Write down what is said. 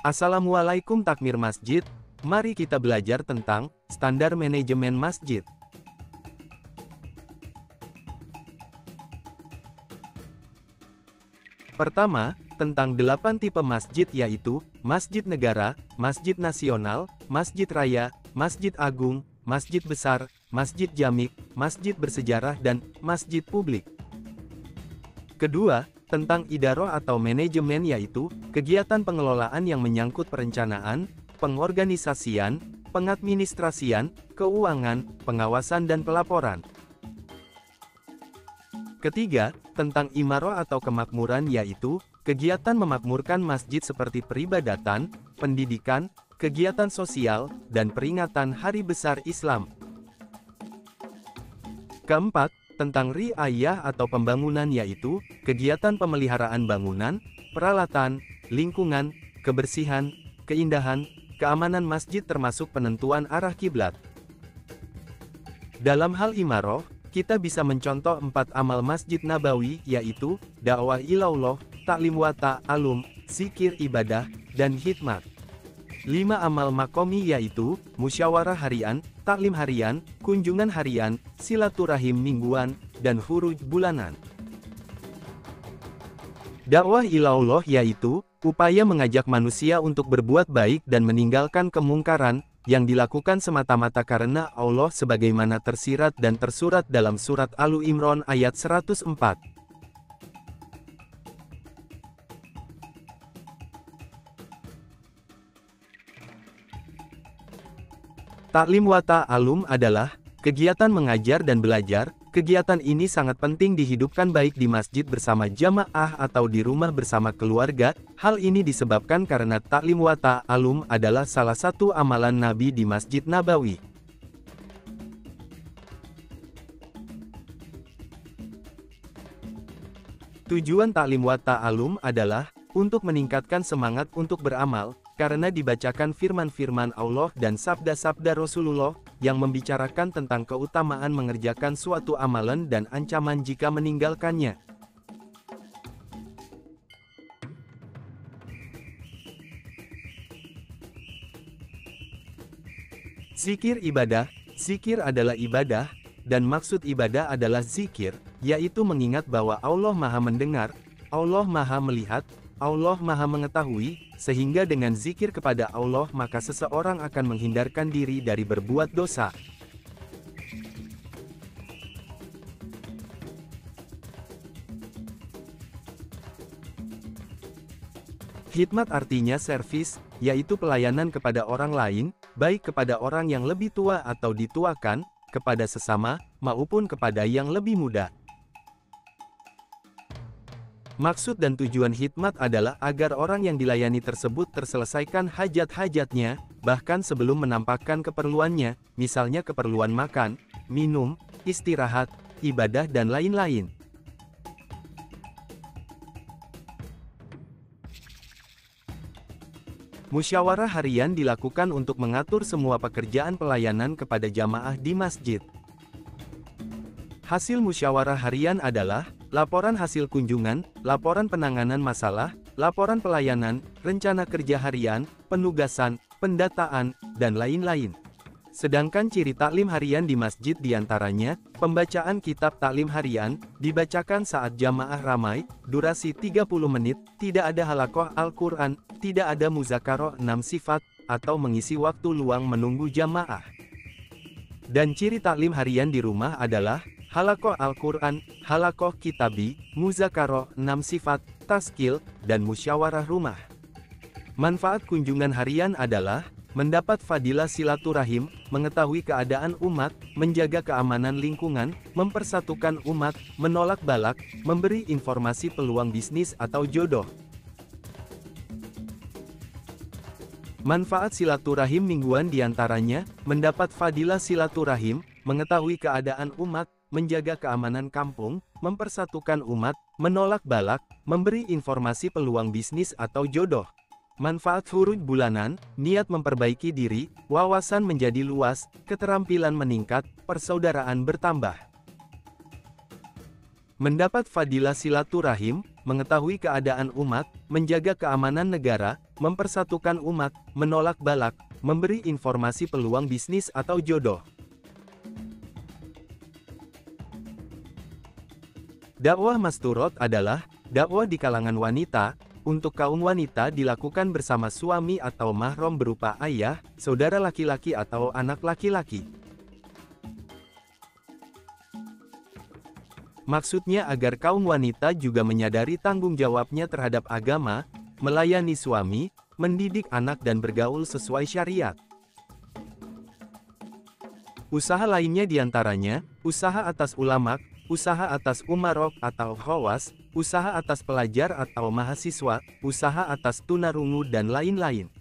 Assalamualaikum takmir masjid, mari kita belajar tentang standar manajemen masjid. Pertama, tentang 8 tipe masjid yaitu, masjid negara, masjid nasional, masjid raya, masjid agung, masjid besar, masjid jamik, masjid bersejarah dan masjid publik. Kedua, tentang idaroh atau manajemen yaitu, kegiatan pengelolaan yang menyangkut perencanaan, pengorganisasian, pengadministrasian, keuangan, pengawasan dan pelaporan. Ketiga, tentang imaroh atau kemakmuran yaitu, kegiatan memakmurkan masjid seperti peribadatan, pendidikan, kegiatan sosial, dan peringatan Hari Besar Islam. Keempat, tentang riayah atau pembangunan yaitu, kegiatan pemeliharaan bangunan, peralatan, lingkungan, kebersihan, keindahan, keamanan masjid termasuk penentuan arah kiblat. Dalam hal imaroh, kita bisa mencontoh 4 amal Masjid Nabawi yaitu, dakwah ilallah, taklim wa ta'alum, zikir ibadah, dan khidmat. 5 amal makomi yaitu, musyawarah harian, taklim harian, kunjungan harian, silaturahim mingguan, dan furuj bulanan. Dakwah ilallah yaitu, upaya mengajak manusia untuk berbuat baik dan meninggalkan kemungkaran, yang dilakukan semata-mata karena Allah sebagaimana tersirat dan tersurat dalam surat Alu Imran ayat 104. Taklim wa ta'alum adalah kegiatan mengajar dan belajar. Kegiatan ini sangat penting dihidupkan baik di masjid bersama jamaah atau di rumah bersama keluarga. Hal ini disebabkan karena taklim wa ta'alum adalah salah satu amalan Nabi di Masjid Nabawi. Tujuan taklim wa ta'alum adalah untuk meningkatkan semangat untuk beramal, karena dibacakan firman-firman Allah dan sabda-sabda Rasulullah, yang membicarakan tentang keutamaan mengerjakan suatu amalan dan ancaman jika meninggalkannya. Zikir ibadah. Zikir adalah ibadah, dan maksud ibadah adalah zikir, yaitu mengingat bahwa Allah Maha mendengar, Allah Maha melihat, Allah Maha mengetahui, sehingga dengan zikir kepada Allah maka seseorang akan menghindarkan diri dari berbuat dosa. Khidmat artinya servis, yaitu pelayanan kepada orang lain, baik kepada orang yang lebih tua atau dituakan, kepada sesama, maupun kepada yang lebih muda. Maksud dan tujuan khidmat adalah agar orang yang dilayani tersebut terselesaikan hajat-hajatnya, bahkan sebelum menampakkan keperluannya, misalnya keperluan makan, minum, istirahat, ibadah dan lain-lain. Musyawarah harian dilakukan untuk mengatur semua pekerjaan pelayanan kepada jamaah di masjid. Hasil musyawarah harian adalah laporan hasil kunjungan, laporan penanganan masalah, laporan pelayanan, rencana kerja harian, penugasan, pendataan, dan lain-lain. Sedangkan ciri taklim harian di masjid diantaranya, pembacaan kitab taklim harian, dibacakan saat jamaah ramai, durasi 30 menit, tidak ada halakoh Al-Quran, tidak ada muzakaroh 6 sifat, atau mengisi waktu luang menunggu jamaah. Dan ciri taklim harian di rumah adalah, halakoh Al-Quran, halakoh kitabi, muzakaroh 6 sifat, taskil, dan musyawarah rumah. Manfaat kunjungan harian adalah, mendapat fadilah silaturahim, mengetahui keadaan umat, menjaga keamanan lingkungan, mempersatukan umat, menolak balak, memberi informasi peluang bisnis atau jodoh. Manfaat silaturahim mingguan diantaranya, mendapat fadilah silaturahim, mengetahui keadaan umat, menjaga keamanan kampung, mempersatukan umat, menolak balak, memberi informasi peluang bisnis atau jodoh. Manfaat furuj bulanan, niat memperbaiki diri, wawasan menjadi luas, keterampilan meningkat, persaudaraan bertambah. Mendapat fadilah silaturahim, mengetahui keadaan umat, menjaga keamanan negara, mempersatukan umat, menolak balak, memberi informasi peluang bisnis atau jodoh. Dakwah Masturot adalah dakwah di kalangan wanita. Untuk kaum wanita dilakukan bersama suami atau mahram berupa ayah, saudara laki-laki atau anak laki-laki. Maksudnya agar kaum wanita juga menyadari tanggung jawabnya terhadap agama, melayani suami, mendidik anak dan bergaul sesuai syariat. Usaha lainnya diantaranya, usaha atas ulama, usaha atas umarok atau khawas, usaha atas pelajar atau mahasiswa, usaha atas tunarungu dan lain-lain.